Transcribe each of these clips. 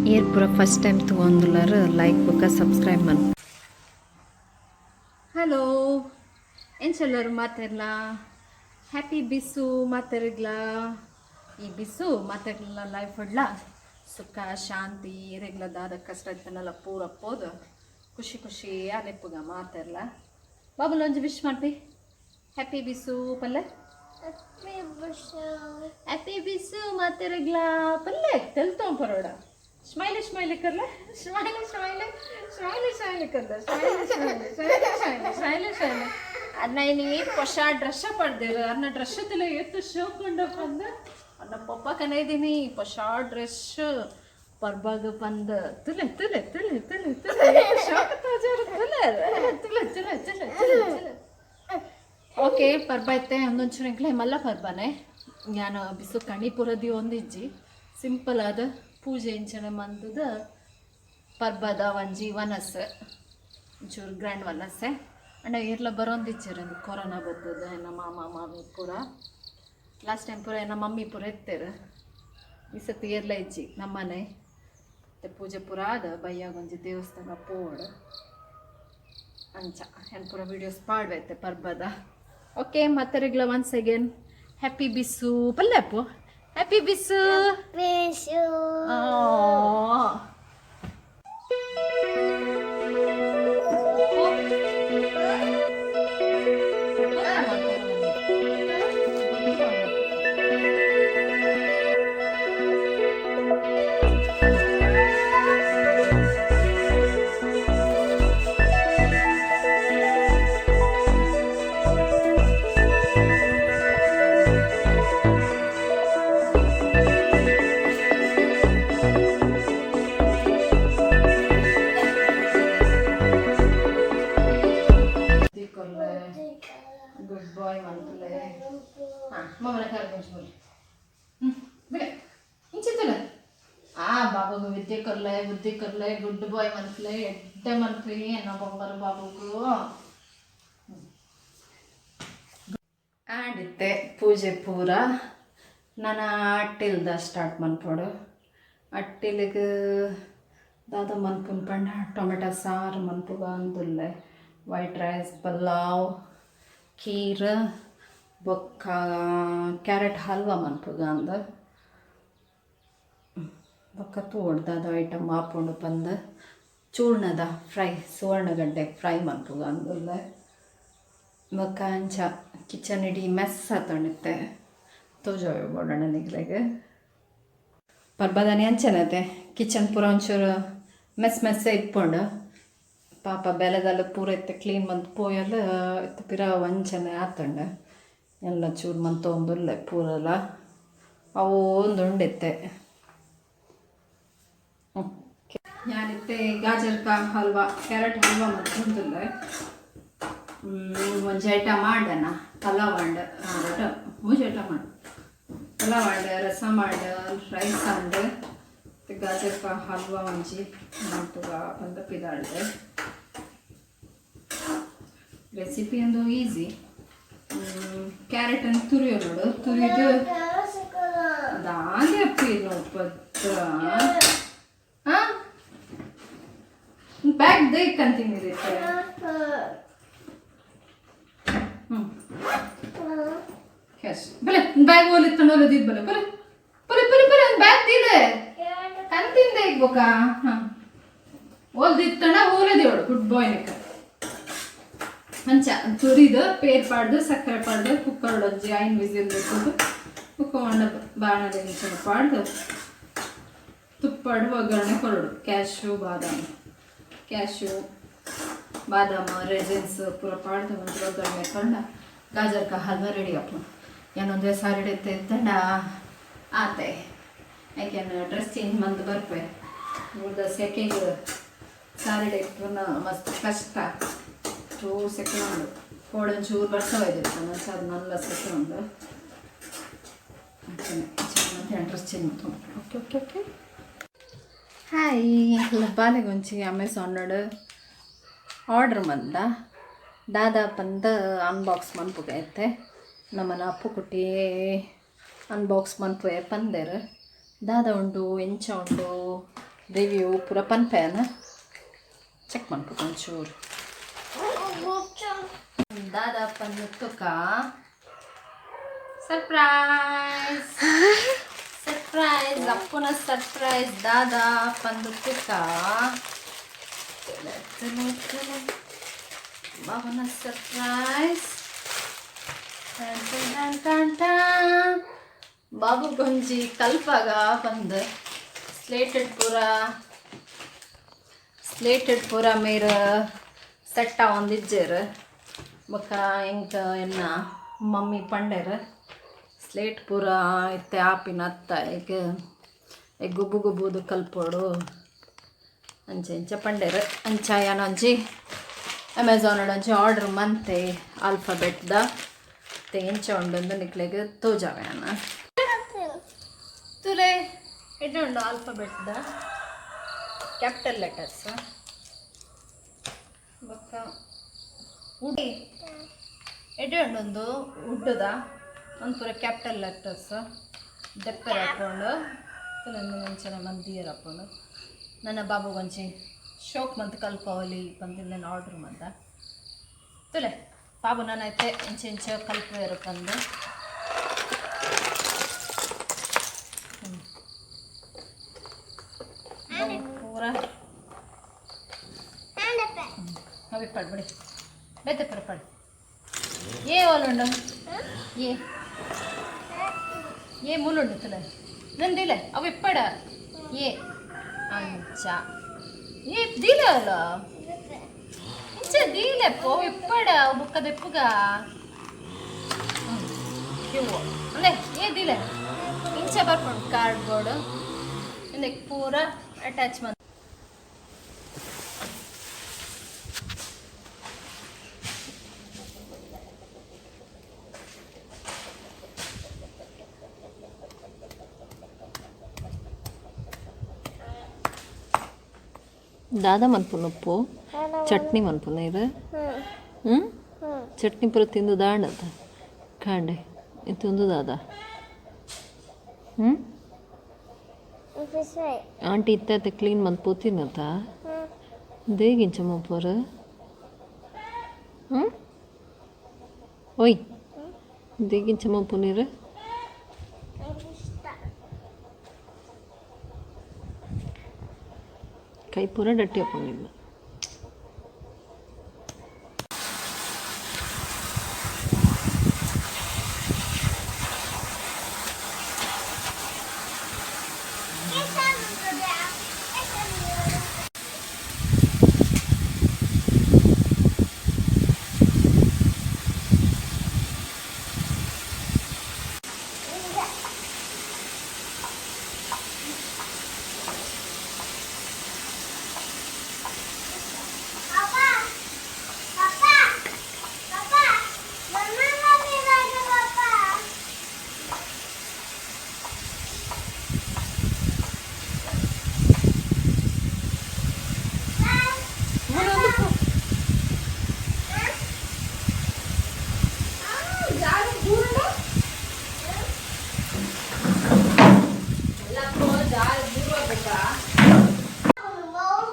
Air ಪೂರ first time ತೊಗೊಂಡ್ಲಾರ like ಬುಕ್ಕ subscribe ಮಾಡಿ. Hello ಏನು ಚಲ್ಲರು ಮಾತಾಡ್ಲ ಹ್ಯಾಪಿ ಬಿಸು ಮಾತಾಡಿಗ್ಲ ಈ ಬಿಸು ಮಾತಾಡ್ಲ ಲೈಫ್ ಹೊಡ್ಲ ಸುಖ ಶಾಂತಿ ರೆಗ್ಲದಾದ ಕಷ್ಟ ಇರ್ತನಲ್ಲ ಪೂರ ಪೋದು ಖುಷಿ ಖುಷಿ ಅಲೆಪ್ಪುಗ ಮಾತಾಡ್ಲ ಬಾಬುಲ್ ಒಂಜಿ ವಿಶ್ ಮಾಡ್ತಿ ಹ್ಯಾಪಿ ಬಿಸು ಪಲ್ಲೆ ಹ್ಯಾಪಿ ಬಿಸು ಮಾತಾಡಿಗ್ಲ ಪಲ್ಲೆ ತೆಲ್ತೋ ಪರೋಡ ಸ್ಮೈಲಿ ಸ್ಮೈಲಿ ಕರ್ಲ ಸ್ಮೈಲಿ ಸ್ಮೈಲಿ ಸ್ಮೈಲಿ ಸ್ಮೈಲಿ ಕರ್ಲ smiley smiley smiley smiley smiley smiley ಅನ್ನ ನಿಂಗೆ ಹೊಸ ಡ್ರೆಸ್ ಪಡ್ದೇರು ಅನ್ನ ಡ್ರೆಸ್ ತಿಲ್ಲ ಎತ್ತು ಶೋಕೊಂಡಪ್ಪ ಅಂದ ಅನ್ನ ಪಪ್ಪ ಕನೆದೀನಿ ಹೊಸ ಡ್ರೆಸ್ ಪರ್ಬಾಗ ಬಂದ ತುಲೆ ತುಲೆ ತುಲೆ ತುಲೆ ತುಲೆ ಶೋಕ ತೋಜಾರು ತುಲೆ ತುಲೆ ತುಲೆ ತುಲೆ ತುಲೆ ಓಕೆ ಪರ್ಬ ಐತೆ ಒಂದೊಂಚೂರಿಂಕ್ಲೆ ಮಲ್ಲ ಪರ್ಬನೇ ನಾನು ಬಿಸು ಕಣಿಪುರದಿ ಒಂದಿಜ್ಜಿ ಸಿಂಪಲ್ ಆದ ಪೂಜೆ ಇಂಚನೆ ಮಂತದ ಪರ್ಬದ ಒಂಜಿ ವನಸ್ ಒಂಚೂರು ಗ್ರ್ಯಾಂಡ್ ವನಸ್ಸೆ ಅಂಡ ಏರ್ಲ ಬರೋಂದಿಚ್ಚರಂದು ಕೊರೋನಾ ಬರ್ತದ ನಮ್ಮ ಮಾಮ ಮಾಮಿ ಪೂರ ಲಾಸ್ಟ್ ಟೈಮ್ ಪೂರ ನಮ್ಮ ಮಮ್ಮಿ ಪೂರ ಎತ್ತೇರು ಈ ಸತಿ ಏರ್ಲ ಇಜ್ಜಿ ನಮ್ಮನೆ ಮತ್ತು ಪೂಜೆ ಪೂರ ಆದ ಬಯ್ಯಾಗ ಒಂಜಿ ದೇವಸ್ಥಾನ ಪೋಡು ಅಂಚ ಏನು ಪೂರ ವೀಡಿಯೋಸ್ ಪಾಡ್ಬೈತೆ ಪರ್ಬದ ಓಕೆ ಮತ್ತೆ ರೆಗ್ಲ ಒನ್ಸ್ ಅಗೇನ್ ಹ್ಯಾಪಿ ಬಿಸು ಪಲ್ಲೆ ಅಪ್ಪು ಹ್ಯಾಪಿ ಬಿಸು ಬಿಸು ಗುಡ್ ಬಾಯ್ ಮಂತ್ಲೆ ಹಾಂ ಮಮ್ಮನ ಕರ್ಕೊಂಡು ಬಿಡೆ ಇಂಚಿತ್ತಲ್ಲ ಬಾಬುಗೂ ವಿದ್ಯೆ ಕೊರ್ಲೆ ಬುದ್ಧಿ ಕೊರ್ಲೆ ಗುಡ್ ಬಾಯ್ ಮಂತ್ಲೆ ಎಡ್ಡೆ ಮಂತ್ಲಿ ಏನೋ ಬೊಂಬರು ಬಾಬುಗೂ ಆಡಿತ್ತೆ ಪೂಜೆ ಪೂರ ನಾನು ಅಟ್ಟಿಲ್ದ ಸ್ಟಾರ್ಟ್ ಮನ್ಪೋಡು ಅಟ್ಟಿಲಿಗೆ ದಾದ ಮನ್ಪುನ್ ಪಂಡ ಟೊಮೆಟೊ ಸಾರು ಮನ್ಪುಗ ಅಂದುಲ್ಲೆ ವೈಟ್ ರೈಸ್ ಪಲಾವ್ ಖೀರ್ ಬೊಕ್ಕ ಕ್ಯಾರೆಟ್ ಹಲ್ವಾ ಮನ್ಪುಗ ಅಂದ ಬೊಕ್ಕ ತೋಡ್ದಾದ ಐಟಮ್ ಹಾಕೊಂಡು ಬಂದು ಚೂರ್ಣದ ಫ್ರೈ ಸುವರ್ಣಗಡ್ಡೆ ಫ್ರೈ ಮನ್ಪುಗ ಅಂದುಲ್ಲ ಬೊಕ್ಕ ಅಂಚ ಕಿಚನ್ ಇಡೀ ಮೆಸ್ ತಣಿತ್ತೆ ತೋಜೋವೆ ಬೋಡೋಣ ನಿಗ್ಲೆಗೆ ಪರ್ಬದಾನಿ ಅಂಚನತೆ ಕಿಚನ್ ಪೂರ ಒಂಚೂರು ಮೆಸ್ಸೆ ಇಟ್ಕೊಂಡು ಪಾಪ ಬೆಲೆದಲ್ಲ ಪೂರ ಇತ್ತು ಕ್ಲೀನ್ ಮಂತ್ ಪೋಯಲ್ಲ ಇತ್ತು ಪಿರ ವಂಚನೆ ಆತಂಡ ಎಲ್ಲ ಚೂರು ಮಂತ್ ತೊಗೊಂದುಲ್ಲೆ ಪೂರಲ್ಲ ಅವು ಒಂದು ಉಂಡಿತ್ತೆ ಓಕೆ ಯಾನಿತ್ತೆ ಗಾಜರ್ ಕಾ ಹಲ್ವಾ ಕ್ಯಾರೆಟ್ ಹಲ್ವಾ ಮತ್ತು ಉಂಟುಲ್ಲೆ ಒಂಜಿ ಐಟಮ್ ಮಾಡೋಣ ಪಲಾವ್ ಅಂಡ್ ಮೂಜಿ ಐಟಮ್ ಮಾಡು ಪಲಾವ್ ಅಂಡ್ ರಸ ಮಾಡು ರೈಸ್ ಅಂಡ್ ಗಾಜರ್ ಕಾ ಹಲ್ವಾ ಒಂಜಿ ಮಾಡ್ತುಗ ಬಂದ ಪಿದಾಡ್ದೆ ರೆಸಿಪಿ ಒಂದು ಈಸಿ ಕ್ಯಾರೆಟನ್ನು ತುರಿಯೋ ನೋಡು ತುರಿದು ದಾಗೆ ಅಪ್ಪಿ ನೋಡ್ಪತ್ರ ಹಾಂ ಬ್ಯಾಗ್ ದೇಕಂತಿನಿರುತ್ತೆ ಕ್ಯಾಶ್ ಬಲೆ ಬ್ಯಾಗ್ ಓಲಿತ್ತು ಓಲದಿದ್ದು ಬಲೆ ಬಲೆ ಬಲೆ ಬಲೆ ಬಲೆ ಒಂದು ಬ್ಯಾಗ್ ದಿದೆ ಕಂತಿಂದ ಇಗ್ಬೇಕಾ ಹಾಂ ಓಲ್ದಿತ್ತಣ ಓಲದಿವಳು ಗುಡ್ ಬಾಯ್ ನೆಕ್ಕ ಮಂಚ ತುರಿದು ಪೇರ್ ಪಾಡ್ದು ಸಕ್ಕರೆ ಪಾಡ್ದು ಕುಕ್ಕರ್ ಒಂಜಿ 5 ವಿಸಿಲ್ ಬಿಟ್ಟು ಕುಕ್ಕರ್ ಬಾಣಲೆ ಇಂಚನ ಪಾಡ್ದು ತುಪ್ಪಾಡು ಒಗ್ಗರಣೆ ಕೊರಡು ಕ್ಯಾಶು ಬಾದಾಮ ರೆಸಿನ್ಸ್ ಪೂರ ಪಾಡ್ದು ಒಂದು ಒಗ್ಗರಣೆ ಕೊಂಡ ಗಾಜರ್ ಕಾ ಹಲ್ವಾ ರೆಡಿ ಅಪ್ಪ ಏನೊಂದು ಸಾರಿ ಇಡುತ್ತೆ ತಂಡ ಆತೆ ಯಾಕೆಂದ್ರೆ ಡ್ರೆಸ್ ಚೇಂಜ್ ಮಂದು ಬರ್ಪೆ ಉಳ್ದ ಸೆಕೆಗೆ ಸಾರಿ ಇಟ್ಟು ಮಸ್ತ್ ಕಷ್ಟ ಚೂರು ಸೆಕೆಂಡು ಕೋಡನ್ ಚೂರು ಬರ್ಸೋಯ್ದಿತ್ತು ಮತ್ತೆ ಅದು ನಲ್ಲ ಸೆಕೆಂಡು ಮತ್ತೆ ಡ್ರೆಸ್ ಚೇಂಜ್ ಮಾಡ್ಕೊಂಡು ಓಕೆ ಓಕೆ ಓಕೆ ಹಾಯ್ ಬಾಲೆಗೆ ಒಂಚಿ ಅಮೆಝಾನೋಡು ಆರ್ಡ್ರ್ ಮಂದ ದಾದಾ ಬಂದ ಅನ್ಬಾಕ್ಸ್ ಮನ್ಪುಗೈತೆ ನಮ್ಮನ ಅಪ್ಪು ಕುಟ್ಟಿ ಅನ್ಬಾಕ್ಸ್ ಮನ್ಪುವೆ ಪಂದೇರು ದಾದ ಉಂಡು ಎಂಚ ಉಂಡು ರಿವ್ಯೂ ಪೂರ ಪನ್ಪೆನ ಚೆಕ್ ಮಾಡ್ಬೇಕು ಒಂಚೂರು ದಾದಾ ಪಂದು ತುಕ ಸರ್ಪ್ರೈಸ್ ಸರ್ಪ್ರೈಸ್ ಅಪ್ಪನ ಸರ್ಪ್ರೈಸ್ ದಾದಾ ಪಂದು ತುಕ ಬಾಬನ ಸರ್ಪ್ರೈಸ್ ಬಾಬು ಗೊಂಜಿ ಕಲ್ಪಾಗ ಬಂದು ಸ್ಲೇಟೆಡ್ ಪೂರ ಮೇರ ಸೆಟ್ಟ ಒಂದಿಜ್ಜೇರು ಬೊಕ್ಕ ಇಂಕ ಎನ್ನ ಮಮ್ಮಿ ಪಂಡೆರ್ ಸ್ಲೇಟ್ ಪೂರ ಇತ್ತೆ ಆಪಿನ ಅತ್ತ ಈಗ ಗುಬ್ಬು ಗುಬ್ಬುದು ಕಲ್ಪೋಡು ಅಂಚೆ ಇಂಚ ಪಂಡೆರ್ ಅಂಚ ಯಾನೊಂಜಿ ಅಮೆಝಾನ್ ಒಂಜಿ ಆರ್ಡ್ರ್ ಮಂತೆ ಆಲ್ಫಾಬೆಟ್ದ ಎಂಚ ಉಂಡು ನಿಕ್ಲೆಗ್ ತೋಜಾವೇನ ತುಲೆ ಎಡ್ಡೆ ಉಂಡು ಆಲ್ಫಾಬೆಟ್ದ ಕ್ಯಾಪಿಟಲ್ ಲೆಟರ್ಸ್ ಬೊಕ್ಕ ಉಡಿ ಎಡ್ಡೆ ಉಂಡೊಂದು ಉಡ್ಡದ ಒಂದು ಪೂರ ಕ್ಯಾಪಿಟಲ್ ಲೆಟರ್ಸ್ ದೆಪ್ಪರ್ ಹಾಕ್ಕೊಂಡು ತುಲೊಂದು ಮುಂಚೆನ ಮಂದಿಯರ್ ಹಾಕ್ಕೊಂಡು ನನ್ನ ಬಾಬು ಗೊಂಚಿ ಶೋಕ್ ಮಂತ್ ಕಲ್ಪವಲಿ ಬಂದಿಲ್ಲ ನಾನು ಆರ್ಡ್ರ್ ಮಂತ ತುಲೆ ಬಾಬು ನಾನೈತೆ ಇಂಚೆ ಕಲ್ಪವೇರು ಬಂದು ಪೂರ ಅవి ಪಡ್ಬಿಡಿ ಬೇತೆ ಪರ ಪಡಿ ఏ వాళ్ళు ఏ మూలుండు తుల నందిలే అవి ఇప్పడ ఏ అంచా ఏ దీలేలో ఇంచ దీలే పో ఇప్పడ బుక్క దెప్పుగా ఇవ్వు అంటే ఏ దీలే ఇంచ ಬರ್ಕೊಂಡು ಕಾರ್ಡ್ಬೋರ್ಡ್ ಇದಕ್ಕೆ ಪೂರ ಅಟ್ಯಾಚ್ಮೆಂಟ್ ದಾದಾ ಮನ್ಪುನಪ್ಪು ಚಟ್ನಿ ಮನ್ಪುನ ಇರು ಚಟ್ನಿ ಪೂರ ತಿಂದು ದಾಂಡದ ಕಾಂಡೆ ತಿಂದು ದಾದ ಆಂಟಿ ಇತ್ತ ಕ್ಲೀನ್ ಮನ್ಪು ತಿನ್ನತ್ತ ದೇಗಿಂಚಮ್ಮ ಪೂರ ಓಯ್ ದೇಗಿಂಚಮ್ಮ ಪುನೀರು ಕೈ ಪೂರ ಡಟ್ಟಿ ಹಾಕೊಂಡಿಲ್ಲ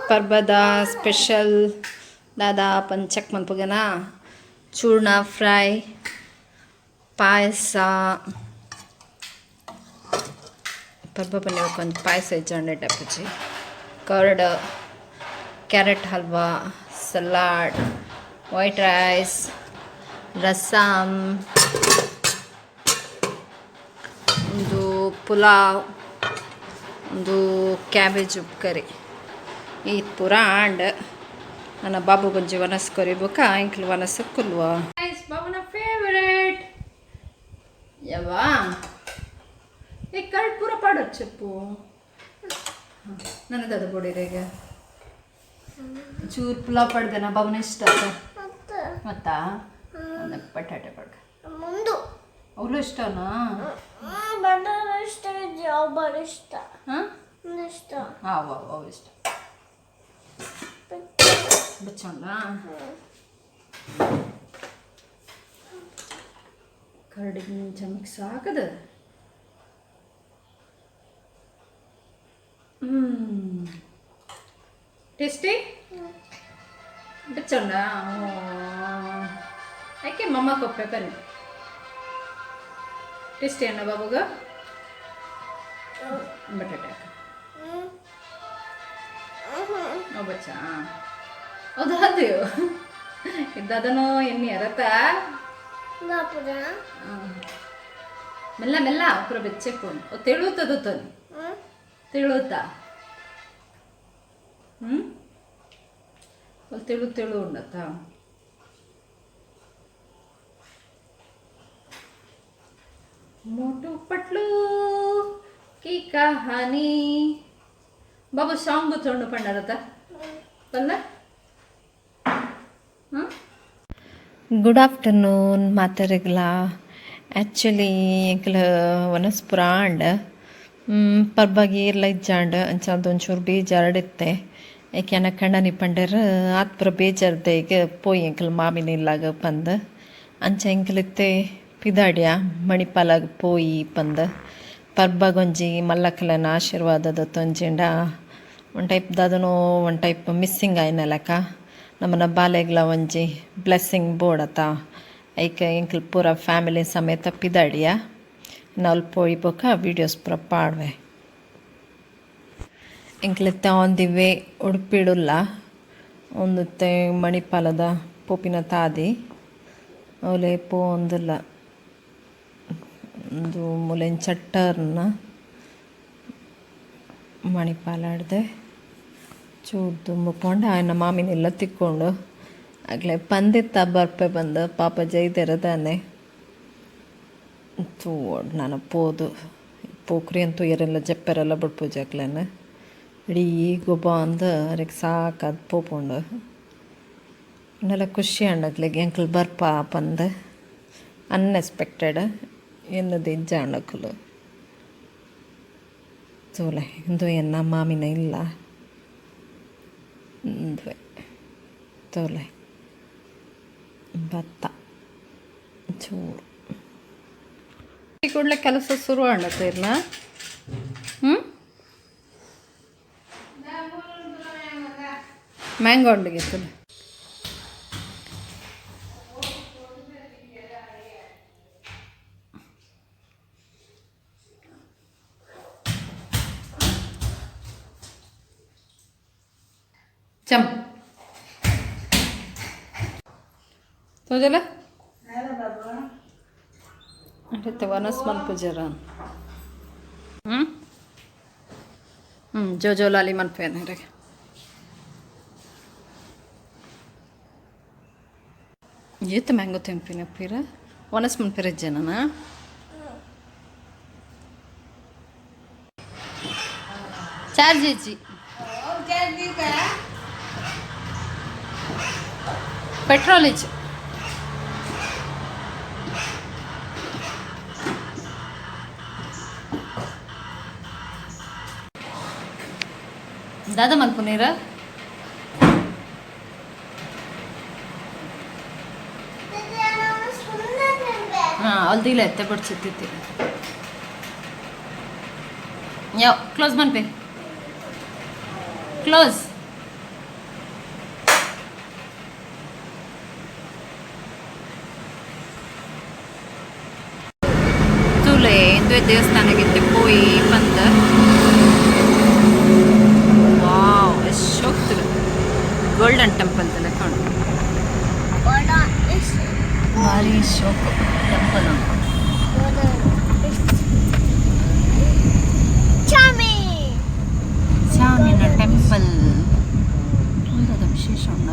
ಪರ್ಬದ ಸ್ಪೆಷಲ್ ದಾದಾ ಪಂಚಕ್ ಮನ್ಪುಗನ ಚೂರ್ಣ ಫ್ರೈ ಪಾಯಸ ಪರ್ಬ ಪಲ್ಯ ಕೊಂಚ ಪಾಯಸ ಇಜ್ಜಂಡೆ ಟಪ್ಪುಜಿ curd carrot halwa salad white rice rasam ಒಂದು ಪುಲಾವ್ ಒಂದು ಕ್ಯಾಬೇಜ್ ಉಪ್ಕರಿ ಈ ಪೂರ ಆಂಡ್ ನನ್ನ ಬಾಬು ಗಂಜಿ ವನಸ್ ಕೊರಿಬೇಕ ಇಂಕ್ಲು ವನಸ್ ಕುಲ್ವ ಬಾಬುನ ಫೇವರೇಟ್ ಯವ್ವಾ ಈ ಕರ್ಡ್ ಪೂರ ಪಾಡೋದು చెప్పు ನನಗದು ಬೊಡಿರೆಗ ಚೂರು ಪುಲಾವ್ ಪಡ್ದನ ಬಾಬುನ ಇಷ್ಟ ಮತ್ತ ಬಟಾಟೆ ಪಡ್ಕ ಮುಂದು ಅವಳು ಇಷ್ಟನಾ ಇಷ್ಟ ಇಷ್ಟ ಇಷ್ಟ ಅವು ಇಷ್ಟ ಬಚ್ಚೋಣ ಕರಡಿಗೆ ಮಿಕ್ಸ್ ಹಾಕದ ಟೇಸ್ಟಿ ಬೆಚ್ಚಂಡ ಯಾಕೆ ಮಮ್ಮ ಕೊಪ್ಪೆ ಬನ್ನಿ ಟೇಸ್ಟಿ ಅಣ್ಣ ಬಾಬುಗ ಬಟಾಟೆ ಬಚ್ಚ ಹೌದು ಅದು ಇದ್ದದನೋ ಎಣ್ಣೆ ಅರತ ಮೆಲ್ಲ ಮೆಲ್ಲ ಪೂರ ಬೆಚ್ಚೆಕ್ಕೊಂಡು ತೆಳುತ್ತದು ತನಿ ತೆಳುತ್ತಾ ತೆಳು ತೆಳು ಉಂಡತ್ತ मोटू पटलू की कहानी बाबू सॉन्ग गुर्तुंडु पंडरत बंद गुड आफ्टरनून मातरिगला ಆ್ಯಕ್ಚುಲಿ ಎಂಕಲ ವನಸ್ಪುರಾಂಡ್ ಪರ್ಬಾಗೀರ್ಲ ಇಜ್ಜಾಂಡ್ ಅಂಚ ಅದೊಂಚೂರು ಬೇಜಾರ್ಡಿತ್ತೆ ಏಕೆ ಅನ್ನ ಕಂಡನಿ ಪಂಡರ್ ಆತ್ಪುರ ಬೇಜಾರ್ದೆ ಈಗ ಪೋಯಿ ಎಂಕಲ್ ಮಾಮಿನ ಇಲ್ಲಾಗ ಪಂದ್ ಅಂಚ ಎಂಕಲಿತ್ತೆ ಪಿದಾಡ್ಯ ಮಣಿಪಾಲಾಗ ಪೋಯಿ ಪಂದ್ ಪರ್ಬಾಗೊಂಜಿ ಮಲ್ಲಕ್ಕಲನ ಆಶೀರ್ವಾದದ ತೊಂಜಿಂಡ ಒಂದು ಟೈಪ್ ದಾದನೋ ಒಂದು ಟೈಪ್ ಮಿಸ್ಸಿಂಗ್ ಆಯ್ನಲಕ ನಮ್ಮನ್ನ ಬಾಲೆಗ್ಲ ಒಂಜಿ ಬ್ಲೆಸ್ಸಿಂಗ್ ಬೋಡತ ಐಕ ಎಂಕಲ್ ಪೂರ ಫ್ಯಾಮಿಲಿ ಸಮೇತ ಪಿದಾಡಿಯ ನಾವು ಪೋಯಿ ಬೋಕ ವೀಡಿಯೋಸ್ ಪೂರ ಪಾಡ್ವೆ ಎಂಕ್ಲೆತ್ತೆ ಆನ್ ದಿ ವೇ ಉಡುಪಿಡುಲ್ಲ ಒಂದತ್ತೆ ಮಣಿಪಾಲದ ಪೋಪಿನ ತಾದಿ ಅವಲೆ ಪೋ ಒಂದಿಲ್ಲ ಒಂದು ಮುಲೆನ್ ಚಟ್ಟರ್ನ ಮಣಿಪಾಲಾಡ್ದೆ ಚೂರು ತುಂಬಿಕೊಂಡು ಆಯ್ನ ಮಾಮಿನೆಲ್ಲ ತಿಕ್ಕೊಂಡು ಆಗಲೇ ಪಂದಿತ್ತ ಬರ್ಪೆ ಬಂದು ಪಾಪ ಜೈದಿರದಾನೆ ತೂಡ್ ನಾನು ಪೋದು ಪೋಖ್ರಿ ಅಂತೂ ಎರೆಲ್ಲ ಜಪ್ಪರೆಲ್ಲ ಬಿಡ್ಪೂಜಾಕ್ಲೇನ ಇಡೀ ಗೊಬ್ಬ ಅಂದು ಅವ್ರಿಗೆ ಸಾಕಾದ ಪೋಪುಂಡು ಇನ್ನೆಲ್ಲ ಖುಷಿ ಅಂಡಕ್ಲಿಗೆ ಎಂಕಲ್ ಬರ್ಪ ಪಂದು ಅನ್ಎಕ್ಸ್ಪೆಕ್ಟೆಡ್ ಎನ್ನದು ಇಜ್ಜ ಅಂಡಕ್ಕಲು ತೋಲೆ ಇಂದು ಎನ್ನ ಮಾಮಿನ ಇಲ್ಲ ಇಂದುವೆ ತೋಲೆ ಭತ್ತ ಚೂರು ಕೂಡಲೇ ಕೆಲಸ ಶುರು ಆಗತ್ತೆ ಇಲ್ಲ ಮ್ಯಾಂಗೋ ಹಣ್ಣಿಗೆ चम तो जला अरे तो वनस मन पुजरा जो लाली मन पे रे ये तो मैंगो तेंपिन फिर वनस मन पे ना चार्ज जी पेट्रोल दादा मन पुनीर हाँ अल्दी लेते बड़चित्ती या क्लोज मन पे क्लोज तुले इंदु देवस्थानಕ್ಕೆ ಹೋಗಿ ಬಂದ ವಾವ್ ಎಷ್ಟು ಗೋಲ್ಡನ್ ಟೆಂಪಲ್ ತಲೆ ಕಾಣು ಭಾರಿ ಶೋಕ್ ಟೆಂಪಲ್ ಚಾಮಿನ ಟೆಂಪಲ್ ಒಂದದ ವಿಶೇಷ ಉಂಡ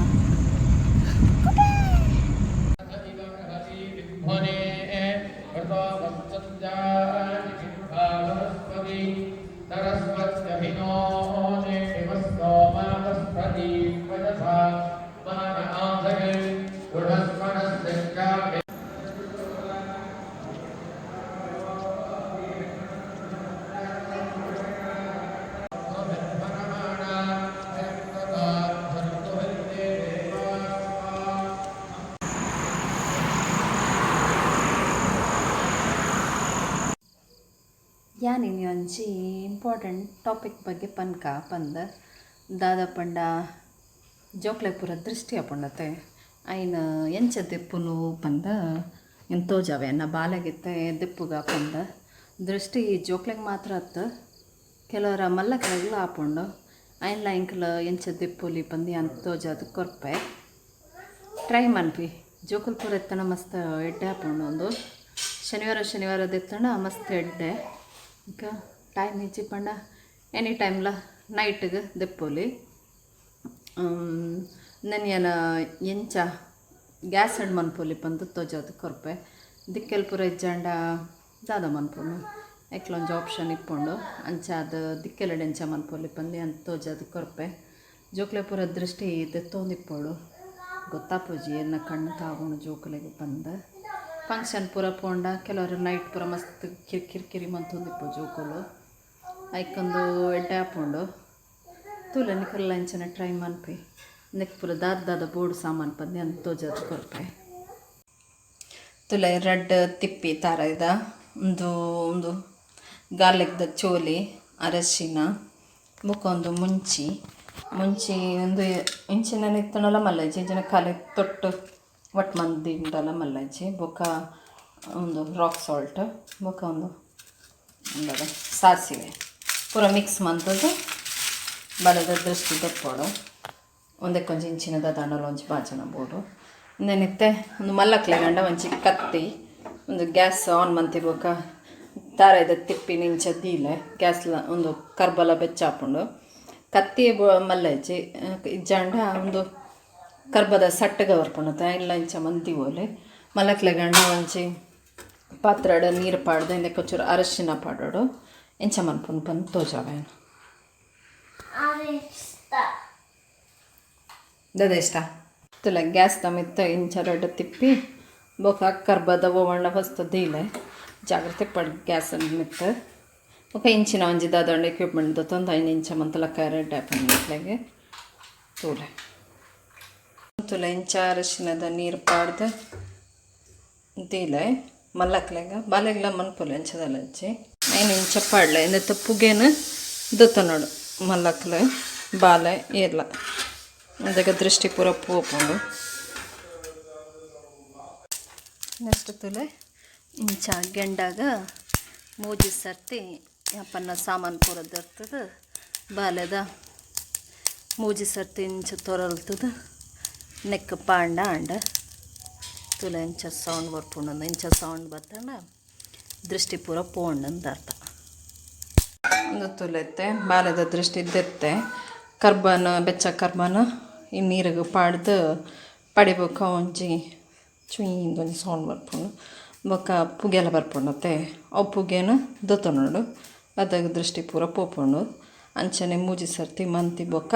ಯಾನಿನಿ ಒಂಜಿ ಇಂಪಾರ್ಟೆಂಟ್ ಟಾಪಿಕ್ ಬಗ್ಗೆ ಪನ್ಕ ಪಂದ ದಾದ ಪಂಡ ಜೋಕ್ಲೆ ಪೂರ ದೃಷ್ಟಿ ಪಂಡತೆ ಅಯ್ನ ಎಂಚ ದೆಪ್ಪುನು ಪಂದ ಎಂತೋ ಜಾವೆ ನಾ ಬಾಲೆಗಿತ್ತೆ ದೆಪ್ಪುಗ ಪಂದ ದೃಷ್ಟಿ ಜೋಕ್ಲೆಗೆ ಮಾತ್ರ ಅತ್ತ ಕೆಲವರ ಮಲ್ಲಕ್ಕೆಲ್ಲ ಹಾಕೊಂಡು ಅಯ್ನ ಇಂಕಲ ಎಂಚ ದೆಪ್ಪುಲಿ ಪಂದು ಅಂತೋ ಜಾದ ಕೊರ್ಪೆ ಟ್ರೈ ಮನ್ಪಿ ಜೋಕುಲ್ ಪೂರ ಎತ್ತಣ ಮಸ್ತ್ ಎಡ್ಡೆ ಹಾಕೊಂಡು ಒಂದು ಶನಿವಾರ ಎತ್ತಣ ಮಸ್ತ್ ಎಡ್ಡೆ ಈಗ ಟೈಮ್ ಹೆಚ್ಚಿ ಪಂಡ ಎನಿ ಟೈಮ್ಲ ನೈಟ್ಗೆ ದೆಪ್ಪೋಲಿ ನೆನೆಯನ ಎಂಚ ಗ್ಯಾಸ್ ಹಣ್ಣು ಮನ್ಪೋಲಿ ಪಂದು ತೋಜೋದು ಕೊರ್ಪೆ ದಿಕ್ಕೆಲ್ ಪೂರ ಇಜ್ಜಾಂಡ ದಾದ ಮನ್ಪೋನು ಎಕ್ಲೊಂದು ಆಪ್ಷನ್ ಇಪ್ಕೊಂಡು ಅಂಚ ಅದು ದಿಕ್ಕೆಲೆಡೆ ಎಂಚ ಮನ್ಪೋಲಿ ಪಂದು ಅಂತ ತೋಜೋದು ಕೊರ್ಪೆ ಜೋಕ್ಲೆ ಪೂರ ದೃಷ್ಟಿ ದೆತ್ತೊಂದಿಪ್ಪೋಡು ಗೊತ್ತಾಪೋಜಿ ಎನ್ನ ಕಣ್ಣು ತಾಗೋಣ ಜೋಕಲೆಗೆ ಬಂದ ಫಂಕ್ಷನ್ ಪೂರ ಪೋಂಡ ಕೆಲವರು ನೈಟ್ ಪೂರ ಮಸ್ತ್ ಕಿರಿಕಿರಿ ಮಂತೊಂದಿಪ್ಪು ಜೋಕುಲು ಐಕೊಂದು ಎಡ್ಡೆ ಹಾಕೊಂಡು ತೂಲೆ ನಿಕಲ್ಲ ಇಂಚನೆ ಟ್ರೈ ಮನ್ಪಿ ನೆಕ್ ಪೂರ ದಾದ ಬೋರ್ಡ್ ಸಾಮಾನು ಪಂದು ಅಂತ ತೋಜೋದು ಕೊರ್ಪೆ ತುಲೆ ರೆಡ್ ತಿಪ್ಪಿ ಥರ ಇದ ಒಂದು ಗಾರ್ಲಿಕ್ದ ಚೋಲಿ ಅರಶಿನ ಬುಕ್ಕೊಂದು ಮುಂಚಿ ಒಂದು ಇಂಚಿನ ನಿತ್ತನಲ್ಲ ಮಲ್ಲಜ್ಜಿ ಇಂಚಿನ ಕಾಲಿಗೆ ತೊಟ್ಟು ಒಟ್ಟು ಮಂದಿ ಉಂಟಲ್ಲ ಮಲ್ಲಜ್ಜಿ ಬೊಕ್ಕ ಒಂದು ರಾಕ್ ಸಾಲ್ಟ್ ಬೊಕ್ಕ ಒಂದು ಸಾಸಿವೆ ಪೂರ ಮಿಕ್ಸ್ ಮಂತದ್ದು ಬಲದ ದೃಷ್ಟಿ ದೆಪ್ಪೋಡು ಒಂದೇ ಕೊಂಚ ಇಂಚಿನದ ದಾಂಡಲ ಒಂಚಿ ಬಾಜನ ಬೋಡು ನೆನಿತ್ತೆ ಒಂದು ಮಲ್ಲಕ್ಲೆ ಗಂಡ ಒಂಚಿ ಕತ್ತಿ ಒಂದು ಗ್ಯಾಸ್ ಆನ್ ಮಂತಿ ಬೊಕ್ಕ ದಾರದ ತಿಪ್ಪಿನ ಇಂಚ ದೀಲೆ ಗ್ಯಾಸ್ಲ ಒಂದು ಕರ್ಬಲ ಬೆಚ್ಚ ಹಾಕೊಂಡು ಕತ್ತಿ ಮಲ್ಲಜ್ಜಿ ಇಜ್ಜಾಂಡ ಒಂದು ಕರ್ಬದ ಸಟ್ಟಗೆ ಬರ್ಪಣತೆ ಇಲ್ಲ ಇಂಚ ಮಂದಿ ಓಲೆ ಮಲಕ್ಲೆ ಗಂಡ ಒಂಚಿ ಪಾತ್ರಡ ನೀರು ಪಾಡ್ದು ಇಂದ ಕೊಚ್ಚೂರು ಅರಶಿನ ಪಾಡೋಡು ಇಂಚ ಮನ್ಪುನ್ ಬಂದು ತೋಜಾವೇನು ದದ ಇಷ್ಟ ತುಲ ಗ್ಯಾಸ್ ತಮಿತ್ತ ಇಂಚ ರೆಡ್ ತಿಪ್ಪಿ ಬೊಕ ಕರ್ಬದ ಓವಣ್ಣ ಹೊಸ್ತು ದೀಲೆ ಜಾಗ್ರತೆ ಪಡ್ ಗ್ಯಾಸ್ ಮಿತ್ತ ఒక ఇంచిన ಒಂಜಿ ದಾದೊಂಡು ಎಕ್ವಿಪ್ಮೆಂಟ್ ದೊತ್ತೊಂದು 5 ಇಂಚ ಮಂತಲ ರೆಡ್ ಹಾಪನ್ನಿಟ್ಲೆಗೆ ತುಲೆ ಇಂಚ ಅರಶಿನದ ನೀರು ಪಾಡ್ದು ದೀಲೆ ಮಲ್ಲಕ್ಲೆಗ ಬಾಲೆಗ್ಲ ಮನ್ಪುಲೆ ಇಂಚದಲ್ಲ ಹಚ್ಚಿ 5 ಇಂಚ ಪಾಡ್ಲೆ ಇಂದತ್ತ ಪುಗೇನು ದೊತ್ತ ನೋಡು ಮಲ್ಲಕ್ಲೆ ಬಾಲೆ ಏರ್ಲ ಅದಕ್ಕೆ ದೃಷ್ಟಿ ಪೂರ ಪೋಪುಂಡು ನೆಕ್ಸ್ಟ್ ತುಲೆ ಇಂಚ ಗೆಂಡಾಗ ಮೂಜಿ ಸರ್ತಿ ಯಾಪನ್ನ ಸಾಮಾನು ಪೂರ ದರ್ತದ ಬಾಲೆದ ಮೂಜಿ ಸರ್ತಿ ಇಂಚ ತೊರಲ್ತದ ನೆಕ್ ಪಾಂಡ ಅಂಡ ತುಲ ಇಂಚ ಸೌಂಡ್ ಬರ್ಪುಂಡು ಇಂಚ ಸೌಂಡ್ ಬರ್ತಂಡ ದೃಷ್ಟಿ ಪೂರ ಪೋಂಡಂದು ಅರ್ಥ ಒಂದು ತುಲೆತ್ತೆ ಬಾಲೆದ ದೃಷ್ಟಿ ದೆತ್ತೆ ಕರ್ಬನ ಬೆಚ್ಚ ಕರ್ಬನ ಈ ನೀರಿಗೆ ಪಾಡ್ದು ಪಡಿಬೇಕು ಒಂಜಿ ಚುಯಿಂದೊಂದು ಸೌಂಡ್ ಬರ್ಪುಂಡು ಬೊಕ್ಕ ಪುಗೆಲ್ಲ ಬರ್ಪುಂಡತ್ತೆ ಅವು ಪುಗೆನ ದೊತ್ತ ನೋಡು ಅದಾಗ ದೃಷ್ಟಿ ಪೂರ ಪೋಪುಂಡು ಅಂಚನೆ ಮೂಜಿ ಸರ್ತಿ ಮಂತಿ ಬೊಕ್ಕ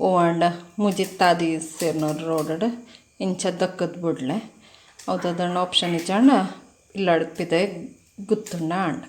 ಓವಾಂಡ ಮೂಜಿ ತಾದಿ ಸೇರ್ನೋರು ರೋಡ್ ಇಂಚ ದಕ್ಕದ ಬಿಡ್ಲೆ ಅವದಣ್ಣ ಆಪ್ಷನ್ ಇಜ್ಜಾಂಡ ಇಲ್ಲಾಡ್ಪಿದೆ ಗುತ್ತುಂಡ ಅಂಡ